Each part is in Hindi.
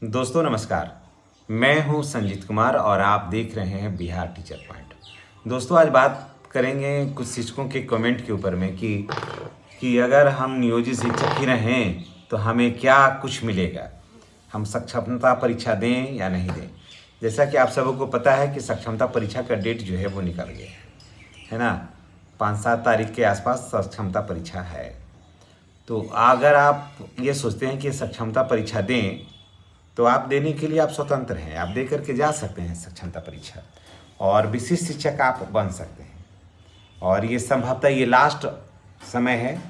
दोस्तों नमस्कार। मैं हूं संजीत कुमार और आप देख रहे हैं बिहार टीचर पॉइंट। दोस्तों आज बात करेंगे कुछ शिक्षकों के कमेंट के ऊपर में कि अगर हम नियोजित शिक्षक ही रहें तो हमें क्या कुछ मिलेगा, हम सक्षमता परीक्षा दें या नहीं दें। जैसा कि आप सबों को पता है कि सक्षमता परीक्षा का डेट जो है वो निकल गया है ना। 5-7 तारीख के आसपास सक्षमता परीक्षा है। तो अगर आप ये सोचते हैं कि सक्षमता परीक्षा दें तो आप देने के लिए आप स्वतंत्र हैं, आप दे करके जा सकते हैं सक्षमता परीक्षा और विशिष्ट शिक्षक आप बन सकते हैं। और ये संभवतः ये लास्ट समय है,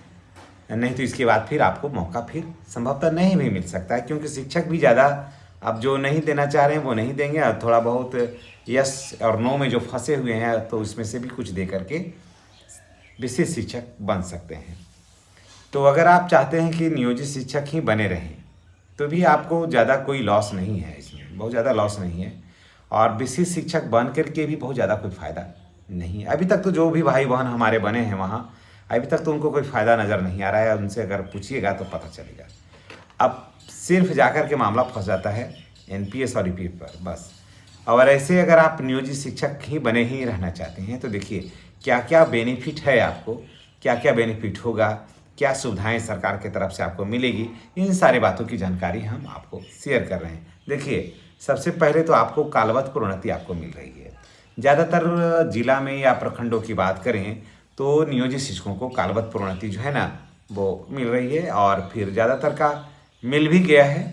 नहीं तो इसके बाद फिर आपको मौका फिर संभवतः नहीं भी मिल सकता है, क्योंकि शिक्षक भी ज़्यादा अब जो नहीं देना चाह रहे हैं वो नहीं देंगे और थोड़ा बहुत यस और नो में जो फंसे हुए हैं तो उसमें से भी कुछ दे करके विशिष्ट शिक्षक बन सकते हैं। तो अगर आप चाहते हैं कि नियोजित शिक्षक ही बने रहें तो भी आपको ज़्यादा कोई लॉस नहीं है, इसमें बहुत ज़्यादा लॉस नहीं है। और विशिष्ट शिक्षक बन करके भी बहुत ज़्यादा कोई फ़ायदा नहीं है। अभी तक तो जो भी भाई बहन हमारे बने हैं वहाँ अभी तक तो उनको कोई फ़ायदा नज़र नहीं आ रहा है। उनसे अगर पूछिएगा तो पता चलेगा। अब सिर्फ जाकर के मामला फंस जाता है NPS और EPF पर बस। और ऐसे अगर आप नियोजित शिक्षक ही बने ही रहना चाहते हैं तो देखिए क्या क्या बेनिफिट है आपको, क्या क्या बेनिफिट होगा, क्या सुविधाएं सरकार की तरफ से आपको मिलेगी, इन सारी बातों की जानकारी हम आपको शेयर कर रहे हैं। देखिए सबसे पहले तो आपको कालवत प्रोन्नति आपको मिल रही है। ज़्यादातर जिला में या प्रखंडों की बात करें तो नियोजित शिक्षकों को कालवत प्रोन्नति जो है ना वो मिल रही है और फिर ज़्यादातर का मिल भी गया है।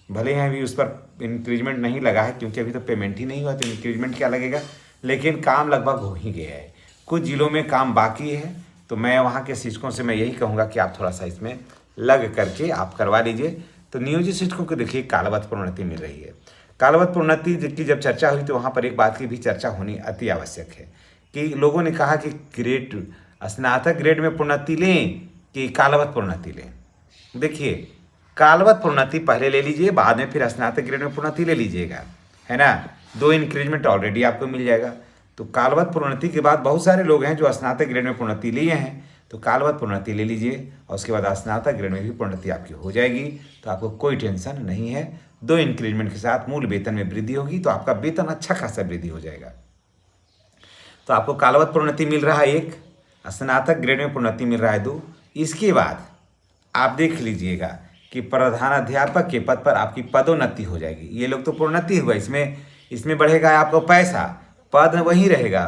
भले ही अभी उस पर इंक्रीजमेंट नहीं लगा है क्योंकि अभी तो पेमेंट ही नहीं हुआ तो इंक्रीजमेंट क्या लगेगा, लेकिन काम लगभग हो ही गया है। कुछ जिलों में काम बाकी है तो मैं वहाँ के शिक्षकों से मैं यही कहूँगा कि आप थोड़ा सा इसमें लग करके आप करवा लीजिए। तो नियोजित शिक्षकों को देखिए कालवत प्रोन्नति मिल रही है। कालवत प्रोन्नति की जब चर्चा हुई तो वहाँ पर एक बात की भी चर्चा होनी अति आवश्यक है कि लोगों ने कहा कि ग्रेड स्नातक ग्रेड में प्रोन्नति लें कि कालवत प्रोन्नति लें। देखिए कालवत प्रोन्नति पहले ले लीजिए, बाद में फिर स्नातक ग्रेड में प्रोन्नति ले लीजिएगा, है ना। 2 इंक्रीजमेंट ऑलरेडी आपको मिल जाएगा। तो कालवत प्रोन्नति के बाद बहुत सारे लोग हैं जो स्नातक ग्रेड में प्रोन्नति लिए हैं, तो कालवत प्रोन्नति ले लीजिए और उसके बाद स्नातक ग्रेड में भी प्रोन्नति आपकी हो जाएगी। तो आपको कोई टेंशन नहीं है। 2 इंक्रीजमेंट के साथ मूल वेतन में वृद्धि होगी तो आपका वेतन अच्छा खासा वृद्धि हो जाएगा। तो आपको कालवत प्रोन्नति मिल रहा है 1, स्नातक ग्रेड में प्रोन्नति मिल रहा है 2। इसके बाद आप देख लीजिएगा कि प्रधानाध्यापक के पद पर आपकी पदोन्नति हो जाएगी। ये लोग तो प्रोन्नति हुआ, इसमें बढ़ेगा आपको पैसा, पद वही रहेगा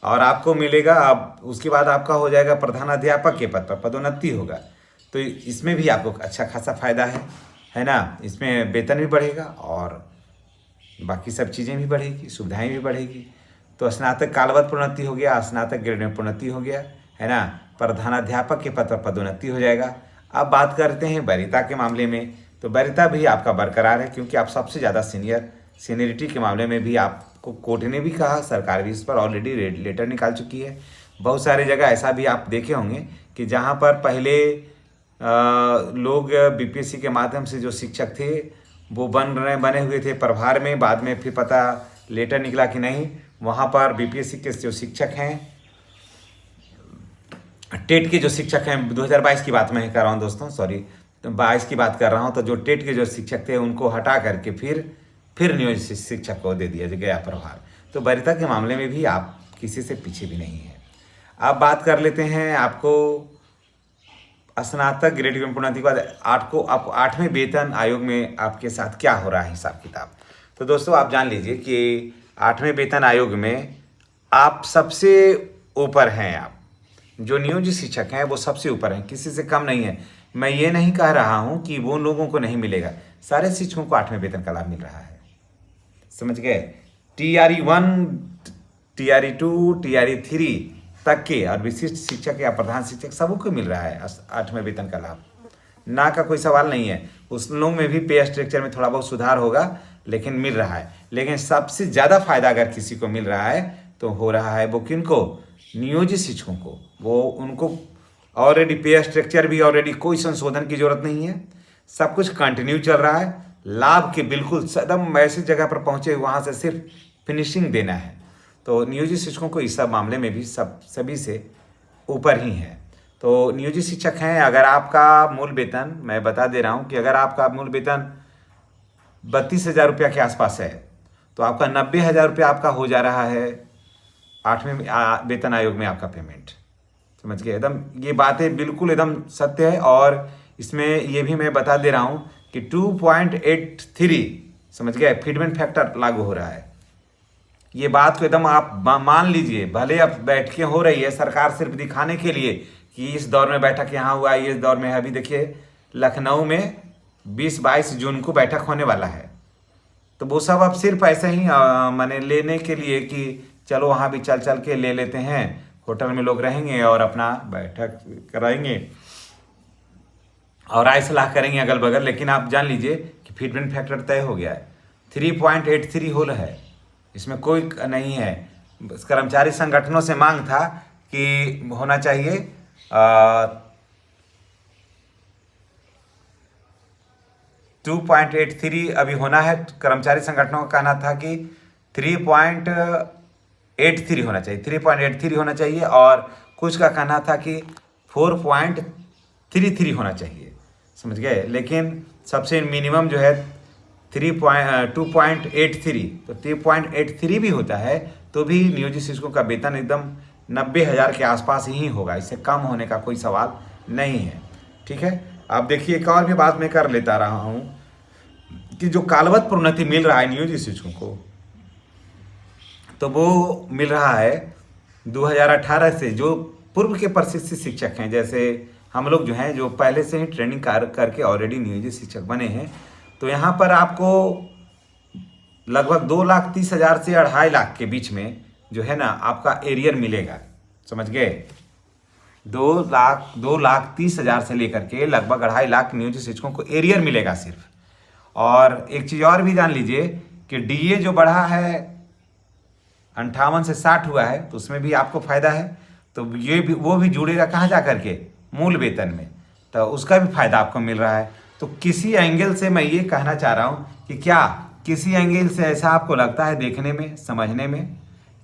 और आपको मिलेगा। अब उसके बाद आपका हो जाएगा प्रधानाध्यापक के पद पर पदोन्नति होगा तो इसमें भी आपको अच्छा खासा फायदा है ना। इसमें वेतन भी बढ़ेगा और बाकी सब चीज़ें भी बढ़ेगी, सुविधाएं भी बढ़ेगी। तो स्नातक कालवत प्रोन्नति हो गया, स्नातक ग्रेड में प्रोन्नति हो गया, है ना। प्रधानाध्यापक के पद पर पदोन्नति हो जाएगा। अब बात करते हैं वरीयता के मामले में, तो वरीयता भी आपका बरकरार है क्योंकि आप सबसे ज़्यादा सीनियरिटी के मामले में भी आपको कोर्ट ने भी कहा, सरकार भी इस पर ऑलरेडी लेटर निकाल चुकी है। बहुत सारे जगह ऐसा भी आप देखे होंगे कि जहाँ पर पहले लोग BPSC के माध्यम से जो शिक्षक थे वो बने हुए थे प्रभार में, बाद में फिर पता लेटर निकला कि नहीं, वहाँ पर BPSC के जो शिक्षक हैं, टेट के जो शिक्षक हैं, 2022 की बात मैं कर रहा हूँ दोस्तों, सॉरी 22 की बात कर रहा हूँ। तो जो टेट के जो शिक्षक थे उनको हटा करके फिर नियोजित शिक्षक को दे दिया गया प्रभार। तो वरीयता के मामले में भी आप किसी से पीछे भी नहीं है। अब बात कर लेते हैं आपको स्नातक ग्रेड में प्रोन्नति के बाद आपको 8वें वेतन आयोग में आपके साथ क्या हो रहा है हिसाब किताब। तो दोस्तों आप जान लीजिए कि 8वें वेतन आयोग में आप सबसे ऊपर हैं। आप जो नियोजित शिक्षक हैं वो सबसे ऊपर हैं, किसी से कम नहीं है। मैं ये नहीं कह रहा हूँ कि वो लोगों को नहीं मिलेगा, सारे शिक्षकों को 8वें वेतन का लाभ मिल रहा है, समझ गए। TRE 1, TRE 2, TRE 3 तक के और विशिष्ट शिक्षक या प्रधान शिक्षक सबको मिल रहा है 8वें वेतन का लाभ, ना का कोई सवाल नहीं है। उस लोग में भी पे स्ट्रक्चर में थोड़ा बहुत सुधार होगा लेकिन मिल रहा है। लेकिन सबसे ज़्यादा फायदा अगर किसी को मिल रहा है तो हो रहा है वो किनको, नियोजित शिक्षकों को। वो उनको ऑलरेडी पे स्ट्रक्चर भी ऑलरेडी कोई संशोधन की जरूरत नहीं है, सब कुछ कंटिन्यू चल रहा है। लाभ के बिल्कुल सदम ऐसी जगह पर पहुँचे वहाँ से सिर्फ फिनिशिंग देना है। तो नियोजित शिक्षकों को इस सब मामले में भी सभी से ऊपर ही है। तो नियोजित शिक्षक हैं, अगर आपका मूल वेतन, मैं बता दे रहा हूँ कि अगर आपका मूल वेतन 32,000 रुपया के आसपास है, तो आपका 90,000 रुपया आपका हो जा रहा है 8वें वेतन आयोग में आपका पेमेंट। समझ गए? एकदम ये बातें बिल्कुल एकदम सत्य है। और इसमें ये भी मैं बता दे रहा हूँ कि 2.83 समझ गए फिटमेंट फैक्टर लागू हो रहा है। ये बात को एकदम आप मान लीजिए। भले अब बैठकें हो रही है, सरकार सिर्फ दिखाने के लिए कि इस दौर में बैठक यहाँ हुआ, ये इस दौर में है। अभी देखिए लखनऊ में 20-22 जून को बैठक होने वाला है, तो वो सब अब सिर्फ ऐसे ही माने लेने के लिए कि चलो वहाँ भी चल के ले लेते हैं, होटल में लोग रहेंगे और अपना बैठक कराएंगे और राय सलाह करेंगे अगल बगल। लेकिन आप जान लीजिए कि फिटमेंट फैक्टर तय हो गया है, 3.83 होल है, इसमें कोई नहीं है। कर्मचारी संगठनों से मांग था कि होना चाहिए 2.83 अभी होना है। कर्मचारी संगठनों का कहना था कि 3.83 होना चाहिए, 3.83 होना चाहिए, और कुछ का कहना था कि 4.33 होना चाहिए। समझ गए? लेकिन सबसे मिनिमम जो है 2.83, तो 3.83 भी होता है तो भी नियोजित शिक्षकों का वेतन एकदम 90,000 के आसपास ही होगा, इससे कम होने का कोई सवाल नहीं है। ठीक है, अब देखिए एक और भी बात मैं कर लेता रहा हूँ कि जो कालवत प्रोन्नति मिल रहा है नियोजित शिक्षकों को, तो वो मिल रहा है 2018 से। जो पूर्व के प्रशिक्षित शिक्षक हैं, जैसे हम लोग जो हैं, जो पहले से ही ट्रेनिंग करके ऑलरेडी नियोजित शिक्षक बने हैं, तो यहाँ पर आपको लगभग 2,30,000 से 2.5 लाख के बीच में जो है ना आपका एरियर मिलेगा। समझ गए? 2,30,000 से लेकर के लगभग 2.5 लाख नियोजित शिक्षकों को एरियर मिलेगा सिर्फ। और एक चीज़ और भी जान लीजिए कि डीए जो बढ़ा है 58 से 60 हुआ है, तो उसमें भी आपको फायदा है। तो ये भी वो भी जुड़ेगा कहाँ जा करके? मूल वेतन में, तो उसका भी फायदा आपको मिल रहा है। तो किसी एंगल से मैं ये कहना चाह रहा हूँ कि क्या किसी एंगल से ऐसा आपको लगता है देखने में, समझने में,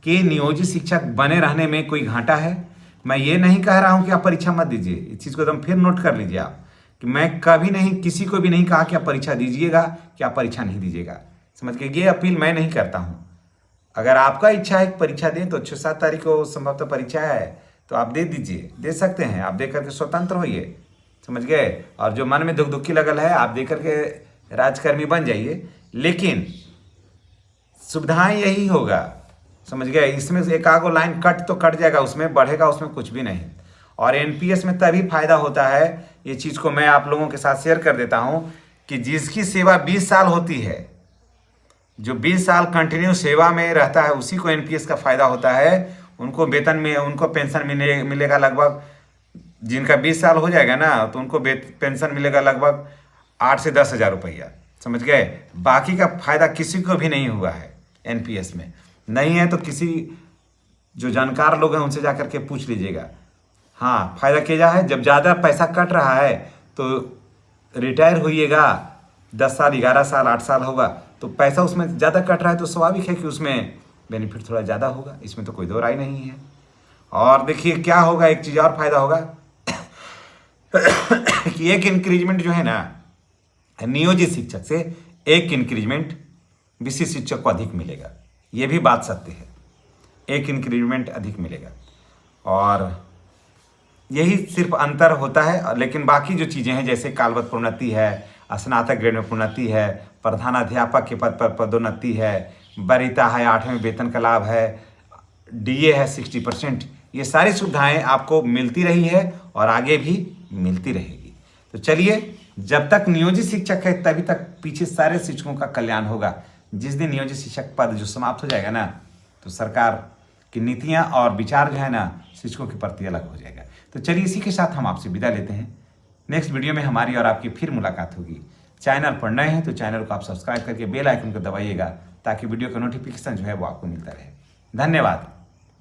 कि नियोजित शिक्षक बने रहने में कोई घाटा है? मैं ये नहीं कह रहा हूँ कि आप परीक्षा मत दीजिए, इस चीज़ को एकदम फिर नोट कर लीजिए आप, कि मैं कभी नहीं किसी को भी नहीं कहा कि आप परीक्षा दीजिएगा, कि आप परीक्षा नहीं दीजिएगा। समझ के ये अपील मैं नहीं करता हूँ। अगर आपका इच्छा है कि परीक्षा दें तो 6-7 तारीख को संभवतः परीक्षा है, तो आप दे दीजिए, दे सकते हैं, आप दे करके स्वतंत्र होइए। समझ गए? और जो मन में दुखी लगल है, आप दे करके राजकर्मी बन जाइए, लेकिन सुविधाएं यही होगा। समझ गए? इसमें एक आगो लाइन कट तो कट जाएगा, उसमें बढ़ेगा उसमें कुछ भी नहीं। और एनपीएस में तभी फायदा होता है, ये चीज़ को मैं आप लोगों के साथ शेयर कर देता हूँ, कि जिसकी सेवा 20 साल होती है, जो 20 साल कंटिन्यू सेवा में रहता है, उसी को एनपीएस का फायदा होता है। उनको वेतन में, उनको पेंशन मिलेगा लगभग, जिनका 20 साल हो जाएगा ना, तो उनको पेंशन मिलेगा लगभग 8 से 10,000 रुपया। समझ गए? बाकी का फायदा किसी को भी नहीं हुआ है एनपीएस में। नहीं है तो किसी जो जानकार लोग हैं उनसे जा करके पूछ लीजिएगा। हाँ, फायदा क्या है? जब ज़्यादा पैसा कट रहा है तो रिटायर होइएगा, 10 साल, 11 साल, 8 साल होगा, तो पैसा उसमें ज़्यादा कट रहा है, तो स्वाभाविक है कि उसमें बेनिफिट थोड़ा ज़्यादा होगा। इसमें तो कोई दो राय नहीं है। और देखिए क्या होगा, एक चीज़ और फायदा होगा कि एक इंक्रीजमेंट जो है ना नियोजित शिक्षक से, एक इंक्रीजमेंट विशिष्ट शिक्षक को अधिक मिलेगा। ये भी बात सत्य है, एक इंक्रीजमेंट अधिक मिलेगा। और यही सिर्फ अंतर होता है। लेकिन बाकी जो चीज़ें हैं, जैसे कालवत प्रोन्नति है, स्नातक ग्रेड में प्रोन्नति है, प्रधानाध्यापक के पद पर पदोन्नति है, वरीयता है, 8वें वेतन का लाभ है, डीए है 60%, ये सारी सुविधाएं आपको मिलती रही है और आगे भी मिलती रहेगी। तो चलिए, जब तक नियोजित शिक्षक है तभी तक पीछे सारे शिक्षकों का कल्याण होगा। जिस दिन नियोजित शिक्षक पद जो समाप्त हो जाएगा ना, तो सरकार की नीतियां और विचार जो है ना शिक्षकों के प्रति अलग हो जाएगा। तो चलिए, इसी के साथ हम आपसे विदा लेते हैं। नेक्स्ट वीडियो में हमारी और आपकी फिर मुलाकात होगी। चैनल पर नए हैं तो चैनल को आप सब्सक्राइब करके बेल आइकन को दबाइएगा, ताकि वीडियो का नोटिफिकेशन जो है वो आपको मिलता रहे। धन्यवाद।